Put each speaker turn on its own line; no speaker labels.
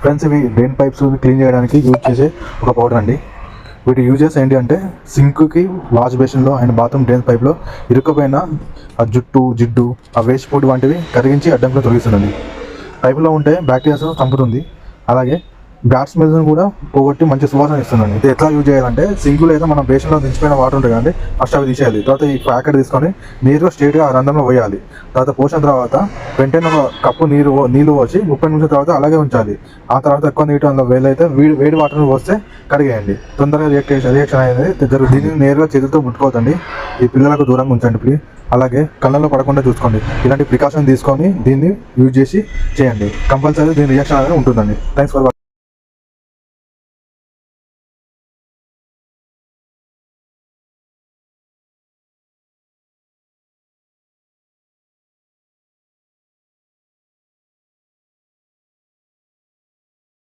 Friends, ఇవి drain pipes clean చేయడానికి use చేసే ఒక పౌడర్ అండి. వీటి యూజెస్ ఏంటి అంటే సింక్కి, వాష్ బేసిన్లో అండ్ బాత్రూమ్ డ్రైన్ పైప్లో ఇరుక్కుపోయిన ఆ జుట్టు, జిడ్డు, ఆ వేస్ట్ ఫుడ్ వంటివి కరిగించి అడ్డంకులు తొలగిస్తుందండి. పైపులో ఉంటే బ్యాక్టీరియాస్ చంపుతుంది. అలాగే బ్యాడ్ స్మెల్స్ని కూడా పోగొట్టి మంచి సువాసన ఇస్తుందండి. ఇది ఎట్లా యూజ్ చేయాలంటే, సింకులో ఏదో మనం బేసిన్లో దించిపోయిన వాటర్ ఉంటుంది కదండి, ఫస్ట్ అవి తీసేయాలి. తర్వాత ఈ ప్యాకెట్ తీసుకొని నీరు స్ట్రేట్గా ఆ రంధ్రంలో పోయాలి. తర్వాత పోసిన తర్వాత వెంటనే ఒక కప్పు నీళ్ళు పోసి 30 నిమిషాల తర్వాత అలాగే ఉంచాలి. ఆ తర్వాత ఎక్కువ నీటి అందులో వేలైతే వేడి వాటర్ని పోస్తే కడిగేయండి. తొందరగా రియాక్షన్ అనేది జరుగుతుంది. దీన్ని నేరుగా చేతులతో ముట్టుకోవద్దండి. ఈ పిల్లలకు దూరంగా ఉంచండి ప్లీజ్. అలాగే కళ్ళల్లో పడకుండా చూసుకోండి. ఇలాంటి ప్రికాషన్ తీసుకొని దీన్ని యూజ్ చేసి చేయండి. కంపల్సరీ దీని రియాక్షన్ అనేది ఉంటుందండి. Thanks for watching.